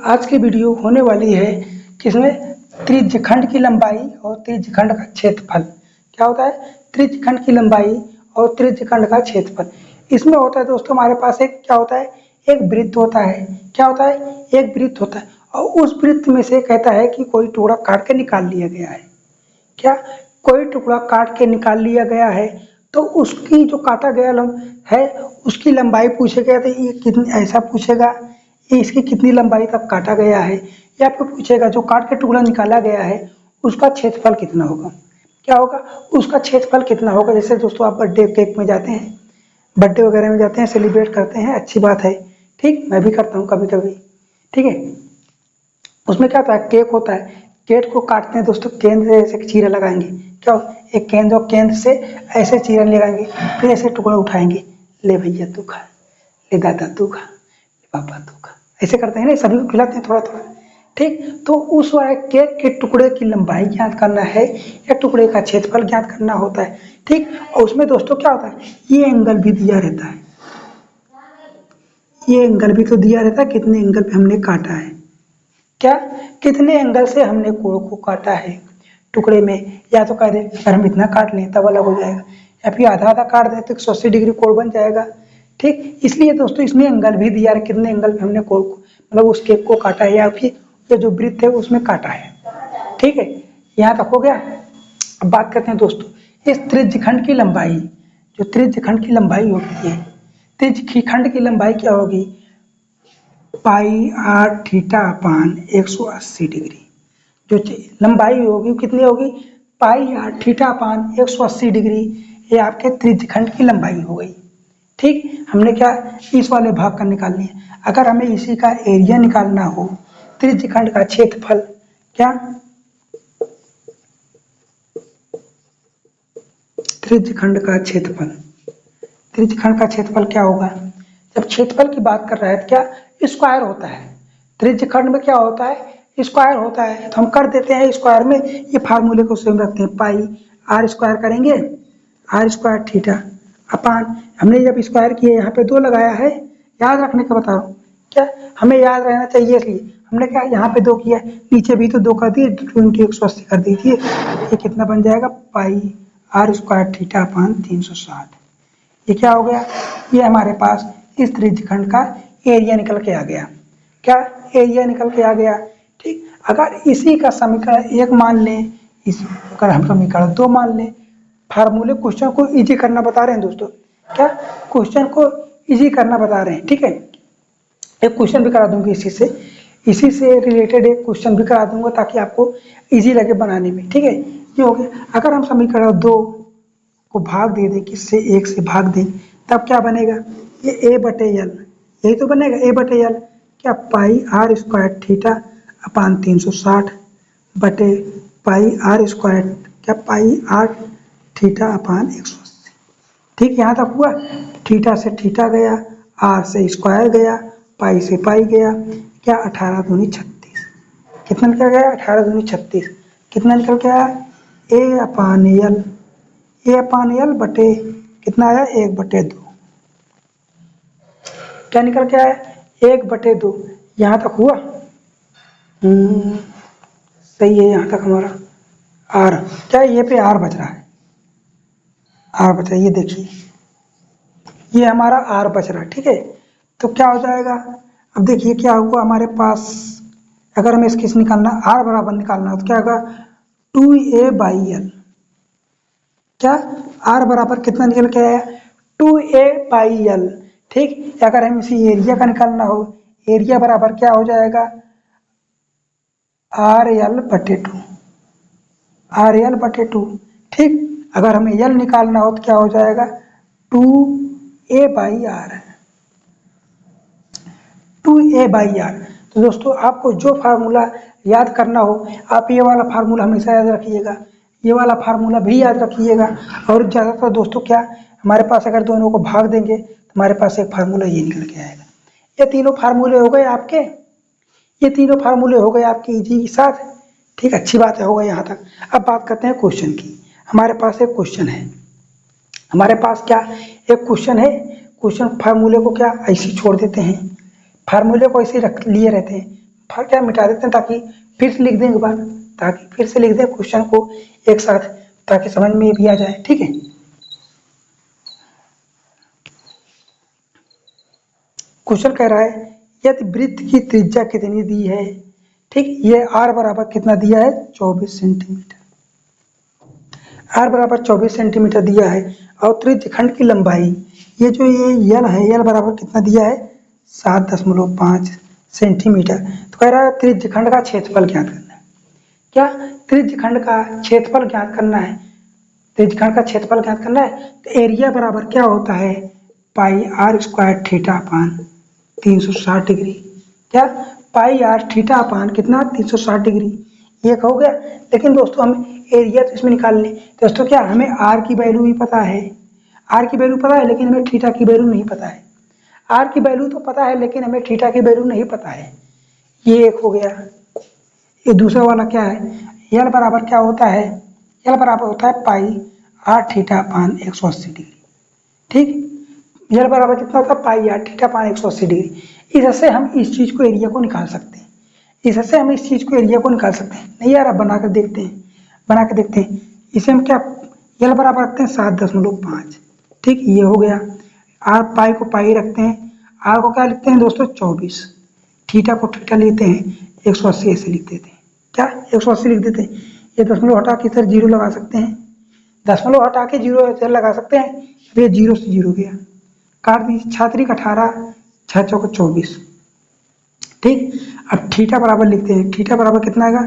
आज की वीडियो होने वाली है किसमें त्रिज्यखंड की लंबाई और त्रिज्यखंड का क्षेत्रफल। क्या होता है? त्रिज्यखंड की लंबाई और त्रिज्यखंड का क्षेत्रफल। इसमें होता है दोस्तों हमारे पास एक क्या होता है, एक वृत्त होता है। क्या होता है? एक वृत्त होता है और उस वृत्त में से कहता है कि कोई टुकड़ा काट के निकाल लिया गया है। क्या? कोई टुकड़ा काट के निकाल लिया गया है तो उसकी जो काटा गया है उसकी लंबाई पूछेगा। तो ये कितनी, ऐसा पूछेगा ये इसकी कितनी लंबाई तक काटा गया है, या आपको पूछेगा जो काट के टुकड़ा निकाला गया है उसका क्षेत्रफल कितना होगा। क्या होगा? उसका क्षेत्रफल कितना होगा। जैसे दोस्तों आप बर्थडे केक में जाते हैं, बर्थडे वगैरह में जाते हैं, सेलिब्रेट करते हैं, अच्छी बात है, ठीक, मैं भी करता हूँ कभी कभी, ठीक है। उसमें क्या होता है, केक होता है, केक को काटते हैं दोस्तों, केंद्र से ऐसे चीरा लगाएंगे। क्या एक केंद्र और केंद्र से ऐसे चीरा लगाएंगे, फिर ऐसे टुकड़ा उठाएंगे, ले भैया तू खा, ले दादा तू खा, ले पापा तू खा, ऐसे करते हैं ना, सभी को खिलाते हैं थोड़ा थोड़ा, ठीक। तो उस वाले केक के टुकड़े की लंबाई ज्ञात करना है या टुकड़े का क्षेत्रफल ज्ञात करना होता है, ठीक। और उसमें दोस्तों क्या होता है, ये एंगल भी दिया रहता है, ये एंगल भी तो दिया रहता है, कितने एंगल पे हमने काटा है। क्या? कितने एंगल से हमने कोण को काटा है टुकड़े में। या तो कह दे अगर हम इतना काट लें तब अलग हो जाएगा, या फिर आधा आधा काट दें तो 180 डिग्री कोण बन जाएगा, ठीक। इसलिए दोस्तों इसमें एंगल भी दिया है, कितने एंगल पे हमने कोण को मतलब उस केक को काटा है या फिर ये जो वृत्त है उसमें काटा है, ठीक है। यहाँ तक हो गया। अब बात करते हैं दोस्तों इस त्रिज्यखंड की लंबाई, जो त्रिज्यखंड की लंबाई होती है, त्रिज्यखंड की लंबाई क्या होगी, पाई आर थीटा अपान 180 डिग्री। जो लंबाई होगी कितनी होगी, पाई आर थीटा अपान 180 डिग्री। ये आपके त्रिज्यखंड की लंबाई हो गई, ठीक। हमने क्या इस वाले भाग का निकालनी है। अगर हमें इसी का एरिया निकालना हो, त्रिज्यखंड का क्षेत्रफल, क्या त्रिज्यखंड का क्षेत्रफल, त्रिज्यखंड का क्षेत्रफल क्या होगा। जब क्षेत्रफल की बात कर रहे हैं तो क्या स्क्वायर होता है, त्रिज्यखंड में क्या होता है, स्क्वायर होता है। तो हम कर देते हैं स्क्वायर में, ये फार्मूले को सेम रखते हैं, पाई आर स्क्वायर करेंगे, आर स्क्वायर थीटा अपान, हमने जब स्क्वायर किए यहाँ पे 2 लगाया है, याद रखने का बता रहा हूँ, क्या हमें याद रहना चाहिए, इसलिए हमने क्या यहाँ पे 2 किया, नीचे भी तो 2 कर दिए, 180 कर दीजिए, ये कितना बन जाएगा, पाई आर स्क्वायर थीटा अपान 360। ये क्या हो गया, ये हमारे पास इस त्रिज्यखंड का एरिया निकल के आ गया। क्या एरिया निकल के आ गया, ठीक। अगर इसी का समीकरण 1 मान लें, इस अगर हम समीकरण 2 मान लें, फार्मूले क्वेश्चन को इजी करना बता रहे हैं दोस्तों, क्या क्वेश्चन को इजी करना बता रहे हैं, ठीक है। एक क्वेश्चन भी करा दूंगी इसी से रिलेटेड एक क्वेश्चन भी करा दूंगा ताकि आपको इजी लगे बनाने में, ठीक है। ये हो गया। अगर हम समीकरण 2 को भाग दे दें, किससे 1 से भाग दें, तब क्या बनेगा, ये ए बटे एल, यही तो बनेगा ए बटे एल, क्या pi r square theta upon 360 बटे पाई आर स्क्वायर, क्या पाई आर थीटा अपान 180, ठीक। यहाँ तक हुआ। थीटा से थीटा गया, आर से स्क्वायर गया, पाई से पाई गया, क्या 18 दूनी 36, कितना निकल गया, 18 दूनी 36, कितना निकल गया, ए अपान एल, ए अपान एल बटे कितना आया, 1/2, क्या निकल के आया, 1/2। यहाँ तक हुआ, सही है। यहाँ तक हमारा आर, क्या ये पे आर बच रहा है, आर बच रहा है, ये देखिए ये हमारा आर बच रहा है, ठीक है। तो क्या हो जाएगा, अब देखिए क्या हुआ हमारे पास, अगर हमें इसकी निकालना आर बराबर निकालना हो तो क्या होगा, 2a/l, क्या आर बराबर कितना निकल के आया, 2a/l, ठीक। अगर हम इसी एरिया का निकालना हो, एरिया बराबर क्या हो जाएगा, RL/2, RL/2, ठीक। अगर हमें यल निकालना हो तो क्या हो जाएगा, 2a/r, 2a/r। तो दोस्तों आपको जो फार्मूला याद करना हो, आप ये वाला फार्मूला हमेशा याद रखिएगा, ये वाला फार्मूला भी याद रखिएगा। और ज़्यादातर दोस्तों क्या हमारे पास अगर दोनों को भाग देंगे तो हमारे पास एक फार्मूला ये निकल के आएगा। ये तीनों फार्मूले हो गए आपके, ये तीनों फार्मूले हो गए आपके इजी के साथ, ठीक। अच्छी बात है, हो गए यहाँ तक। अब बात करते हैं क्वेश्चन की। हमारे पास एक क्वेश्चन है, हमारे पास क्या एक क्वेश्चन है, क्वेश्चन फार्मूले को क्या ऐसे छोड़ देते हैं, फार्मूले को ऐसे रख लिए रहते हैं, भाग क्या मिटा देते हैं ताकि फिर से लिख दें एक बार, ताकि फिर से लिख दें क्वेश्चन को एक साथ, ताकि समझ में भी आ जाए। ठीक है, क्वेश्चन कह रहा है यदि वृत्त की त्रिज्या कितनी दी है। ठीक, ये आर बराबर कितना दिया है, 24 सेंटीमीटर। आर बराबर 24 सेंटीमीटर दिया है और त्रिज्य खंड की लंबाई, ये जो ये यल है, यल बराबर कितना दिया है, 7.5 सेंटीमीटर। तो कह रहा है त्रिज्य खंड का क्षेत्रफल ज्ञात करना है। क्या त्रिज्य खंड का क्षेत्रफल ज्ञात करना है, त्रिज्य खंड का क्षेत्रफल ज्ञात करना है। तो एरिया बराबर क्या होता है, pi r square theta upon 360 degree. क्या पाई आर थीटा अपान कितना, 360 डिग्री। ये हो गया। लेकिन दोस्तों हमें एरिया तो इसमें निकालने, दोस्तों क्या हमें आर की वैल्यू भी पता है, आर की वैल्यू पता है, लेकिन हमें थीटा की वैल्यू नहीं पता है। आर की वैल्यू तो पता है लेकिन हमें थीटा की वैल्यू नहीं पता है। ये एक हो गया। ये दूसरा वाला क्या है, यल बराबर क्या होता है, यल बराबर होता है pi are theta upon 180 degree. ठीक, यल बराबर कितना होता है, pi are theta upon 180 degree. इससे हम इस चीज को एरिया को निकाल सकते हैं, इससे हम इस चीज को एरिया को निकाल सकते हैं। नहीं यार, अब बनाकर देखते हैं, बना के देखते हैं। इसे हम क्या, यल बराबर रखते हैं 7.5। ठीक, ये हो गया। आर पाई को पाई रखते हैं, आर को क्या लिखते हैं दोस्तों, 24। थीटा को थीटा लेते हैं, 180 ऐसे लिख देते हैं। क्या 180 लिख देते हैं। ये दशमलव हटा के इधर जीरो लगा सकते हैं, दशमलव हटा के जीरो इधर लगा सकते हैं। अब ये जीरो से जीरो गया, काट दीजिए। छात्रिक 18, 6 चौको 24। ठीक, अब थीटा बराबर लिखते हैं, थीटा बराबर कितना आएगा,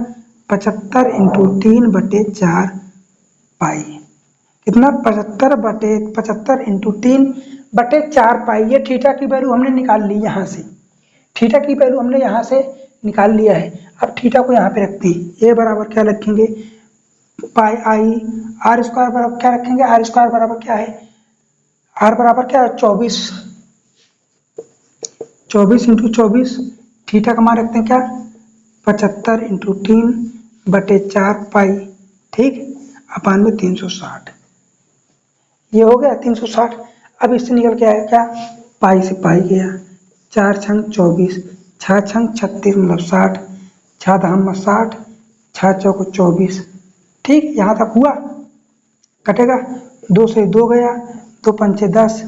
75 इंटू 3/4 पाई। कितना, 75 इंटू 3/4 पाई। ये थीटा की वैल्यू हमने निकाल ली यहाँ से, थीटा की वैल्यू हमने यहाँ से निकाल लिया है। अब थीटा को यहाँ पे रखते हैं, ए बराबर क्या रखेंगे, पाई आई। आर स्क्वायर बराबर क्या रखेंगे, आर स्क्वायर बराबर क्या है, आर बराबर क्या है, 24। 24 इंटू 24, थीटा का मान रखते हैं क्या, 75 इंटू 3/4 पाई। ठीक, अपान में 360। ये हो गया 360। अब इससे निकल के आया क्या, पाई से पाई गया, 4 छंग 24, 6 छंग 36 मतलब 60, 6 धाम 60, 6 चौको 24। ठीक, यहाँ तक हुआ, कटेगा, 2 से 2 गया, 2 पंचे 10।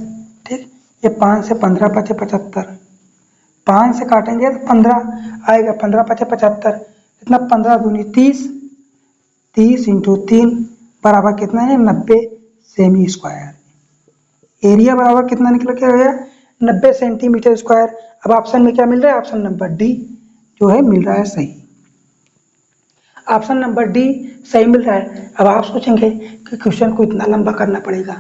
ठीक, ये 5 से 15 बचे 75, 5 से काटेंगे तो 15 आएगा, 15 पचे 75, इतना 15 दूनी 30, 30 इंटू 3 बराबर कितना है, 90 सेमी स्क्वायर। एरिया बराबर कितना निकल के आया, 90 सेंटीमीटर स्क्वायर। अब ऑप्शन में क्या मिल रहा है, ऑप्शन नंबर डी जो है मिल रहा है सही, ऑप्शन नंबर डी सही मिल रहा है। अब आप सोचेंगे कि क्वेश्चन को इतना लंबा करना पड़ेगा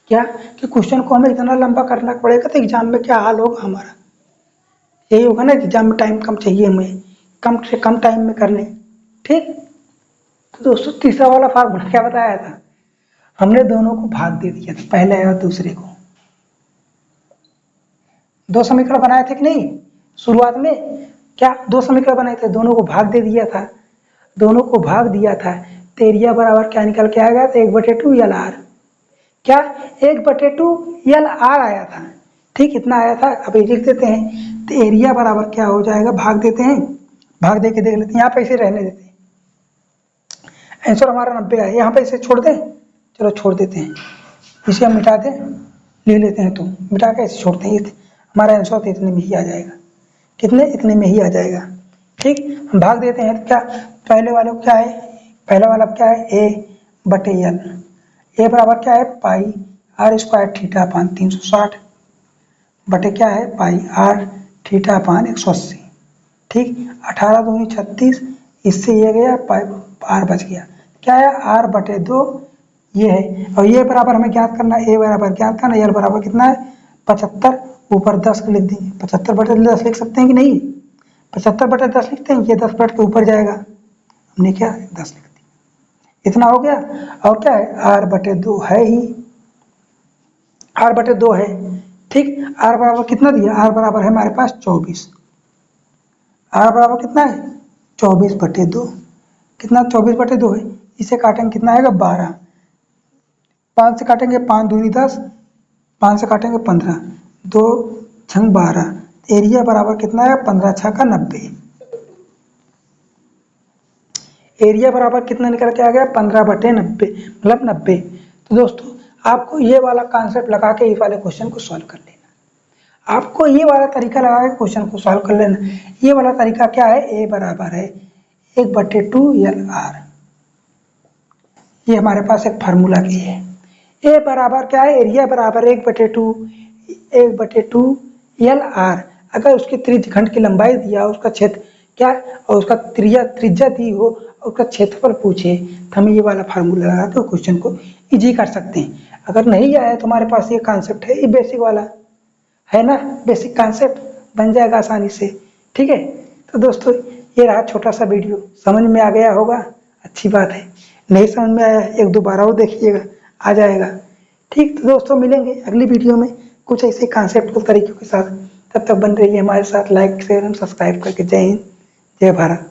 क्या, कि क्वेश्चन को हमें इतना लंबा करना पड़ेगा तो एग्जाम में क्या हाल होगा हमारा। यही होगा ना, एग्जाम में टाइम कम चाहिए हमें, कम से कम टाइम में कर लें। ठीक, तो दोस्तों तीसरा वाला फार्मूला क्या बताया था, हमने दोनों को भाग दे दिया था, पहले और दूसरे को। दो समीकरण बनाए थे कि नहीं शुरुआत में, क्या दो समीकरण बनाए थे, दोनों को भाग दे दिया था, दोनों को भाग दिया था। तो एरिया बराबर क्या निकल के आएगा, तो 1/2 यल आर। क्या 1/2 यल आर आया था। ठीक, इतना आया था। अब ये लिख देते हैं, तो एरिया बराबर क्या हो जाएगा, भाग देते हैं, भाग दे के देख लेते हैं, यहाँ पे इसे रहने देते हैं। आंसर हमारा 90 आया, यहाँ पे इसे छोड़ दें, चलो छोड़ देते हैं, इसे हम मिटा दें, ले लेते हैं, तो मिटा के इसे छोड़ते हैं। हमारा आंसर तो इतने में ही आ जाएगा, कितने, इतने में ही आ जाएगा। ठीक, हम भाग देते हैं तो क्या, पहले वाले को क्या है, पहला वाला क्या है, A/L। ए बराबर क्या है, pi r square theta upon 360 बटे क्या है, पाई आर थीटा अपान 180। ठीक, 18 दूनी 36, इससे ये गया, पाई आर बच गया, क्या है, r/2 ये है। और ये बराबर हमें ज्ञात करना है, ए बराबर ज्ञात करना, यल बराबर कितना है, 75, ऊपर 10 लिख देंगे, 75/10 लिख सकते हैं कि नहीं, 75/10 लिखते हैं, ये 10 बढ़ के ऊपर जाएगा, हमने क्या 10 लिख दिया, इतना हो गया। और क्या है, r/2 है ही, r/2 है। ठीक, r बराबर कितना दिया, r बराबर है हमारे पास 24, r बराबर कितना है, 24/2, कितना 24/2 है। इसे काटेंगे कितना आएगा, 12, 5 से काटेंगे, 5 दूनी 10, 5 से काटेंगे 15, 2 छंग 12, एरिया बराबर कितना है, 15 छः का 90। एरिया बराबर कितना निकल के आ गया 15/90, मतलब 90। तो दोस्तों आपको ये वाला कॉन्सेप्ट लगा के इस वाले क्वेश्चन को सॉल्व कर लेना। आपको ये वाला तरीका लगा के क्वेश्चन को सॉल्व कर लेना। ये वाला तरीका क्या है, ए बराबर है 1/2 LR। ये हमारे पास एक फार्मूला भी है। ए बराबर क्या है, एरिया बराबर 1/2 अगर उसके त्रिज्यखंड की लंबाई दिया, उसका क्षेत्र क्या और उसका त्रिज्या दी हो और उसका क्षेत्रफल पूछे, तो हम ये वाला फार्मूला लगा के क्वेश्चन को इजी कर सकते हैं। अगर नहीं आया तो हमारे पास ये कॉन्सेप्ट है, ये बेसिक वाला है ना, बेसिक कॉन्सेप्ट बन जाएगा आसानी से। ठीक है, तो दोस्तों ये रहा छोटा सा वीडियो, समझ में आ गया होगा, अच्छी बात है। नहीं समझ में आया एक दोबारा वो देखिएगा, आ जाएगा। ठीक, तो दोस्तों मिलेंगे अगली वीडियो में कुछ ऐसे कॉन्सेप्ट को तरीकों के साथ। तब तक बन रही है हमारे साथ, लाइक शेयर एंड सब्सक्राइब करके। जय हिंद, जय भारत।